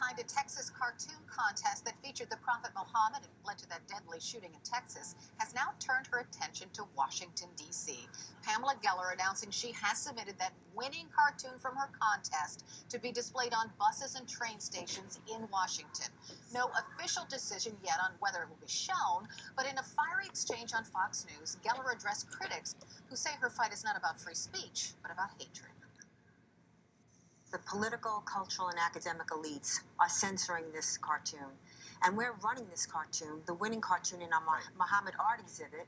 behind a Texas cartoon contest that featured the Prophet Muhammad and led to that deadly shooting in Texas, has now turned her attention to Washington, D.C. Pamela Geller announcing she has submitted that winning cartoon from her contest to be displayed on buses and train stations in Washington. No official decision yet on whether it will be shown, but in a fiery exchange on Fox News, Geller addressed critics who say her fight is not about free speech, but about hatred. The political, cultural, and academic elites are censoring this cartoon. And we're running this cartoon, the winning cartoon in our Muhammad art exhibit,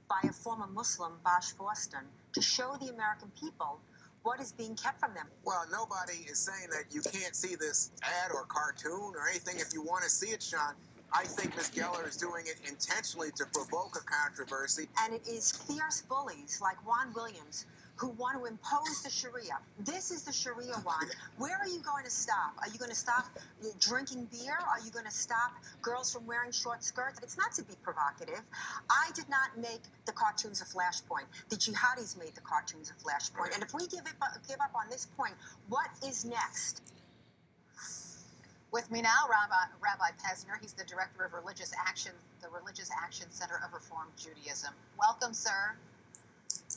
by a former Muslim, Bosch Boston, to show the American people what is being kept from them. Well, nobody is saying that you can't see this ad or cartoon or anything. If you want to see it, Sean, I think Ms. Geller is doing it intentionally to provoke a controversy. And it is fierce bullies like Juan Williams who want to impose the Sharia. This is the Sharia, Juan. Where are you going to stop? Are you going to stop drinking beer? Are you going to stop girls from wearing short skirts? It's not to be provocative. I did not make the cartoons a flashpoint. The jihadis made the cartoons a flashpoint. And if we give up on this point, what is next? With me now, Rabbi Pesner. He's the director of Religious Action, the Religious Action Center of Reformed Judaism. Welcome, sir.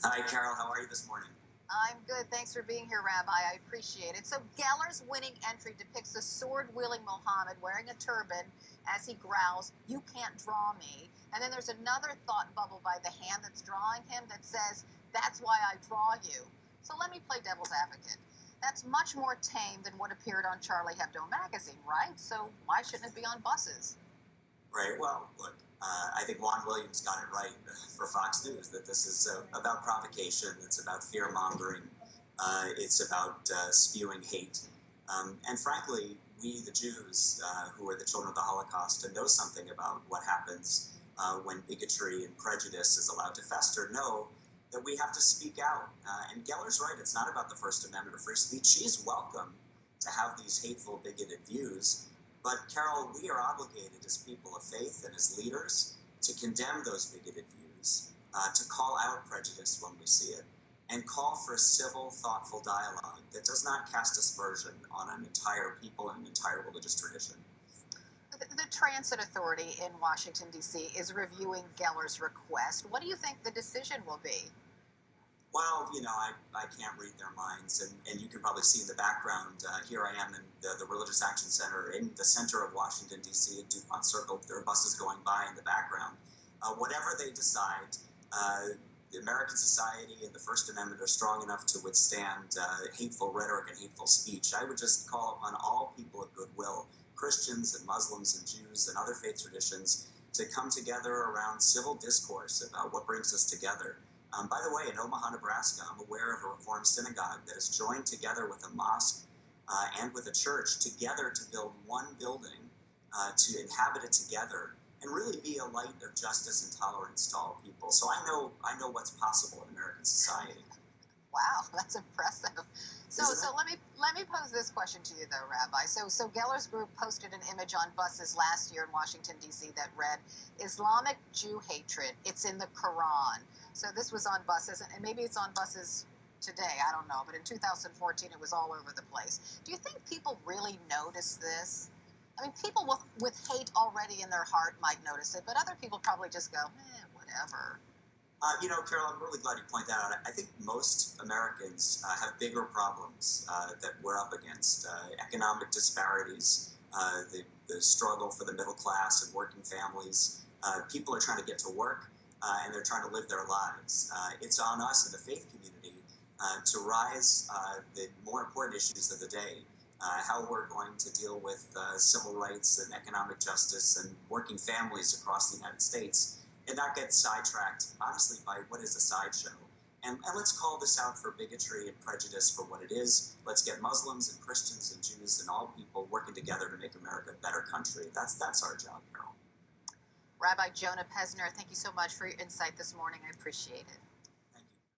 Hi, Carol. How are you this morning? I'm good. Thanks for being here, Rabbi. I appreciate it. So Geller's winning entry depicts a sword-wielding Muhammad wearing a turban as he growls, "You can't draw me." And then there's another thought bubble by the hand that's drawing him that says, "That's why I draw you." So let me play devil's advocate. That's much more tame than what appeared on Charlie Hebdo magazine, right? So why shouldn't it be on buses? Right. Well, look, I think Juan Williams got it right for Fox News, that this is about provocation. It's about fear-mongering. It's about spewing hate. And frankly, we, the Jews, who are the children of the Holocaust and know something about what happens when bigotry and prejudice is allowed to fester, know that we have to speak out. And Geller's right. It's not about the First Amendment or free speech. She's welcome to have these hateful, bigoted views. But, Carol, we are obligated as people of faith and as leaders to condemn those bigoted views, to call out prejudice when we see it, and call for civil, thoughtful dialogue that does not cast aspersion on an entire people and an entire religious tradition. The Transit Authority in Washington, D.C. is reviewing Geller's request. What do you think the decision will be? Well, you know, I can't read their minds, and you can probably see in the background, here I am in the Religious Action Center in the center of Washington, D.C., at DuPont Circle. There are buses going by in the background. Whatever they decide, the American society and the First Amendment are strong enough to withstand hateful rhetoric and hateful speech. I would just call upon all people of goodwill, Christians and Muslims and Jews and other faith traditions, to come together around civil discourse about what brings us together. By the way, in Omaha, Nebraska, I'm aware of a Reformed synagogue that has joined together with a mosque and with a church together to build one building, to inhabit it together, and really be a light of justice and tolerance to all people. So I know what's possible in American society. Wow, that's impressive. So let me pose this question to you, though, Rabbi. So Geller's group posted an image on buses last year in Washington, D.C. that read, "Islamic Jew hatred, it's in the Quran." So this was on buses, and maybe it's on buses today, I don't know, but in 2014 it was all over the place. Do you think people really notice this? I mean, people with hate already in their heart might notice it, but other people probably just go, whatever. You know, Carol, I'm really glad you point that out. I think most Americans have bigger problems that we're up against. Economic disparities, the struggle for the middle class and working families. People are trying to get to work, and they're trying to live their lives. It's on us in the faith community to rise the more important issues of the day. How we're going to deal with civil rights and economic justice and working families across the United States, and not get sidetracked, honestly, by what is a sideshow. And let's call this out for bigotry and prejudice for what it is. Let's get Muslims and Christians and Jews and all people working together to make America a better country. That's our job, Carol. Rabbi Jonah Pesner, thank you so much for your insight this morning. I appreciate it.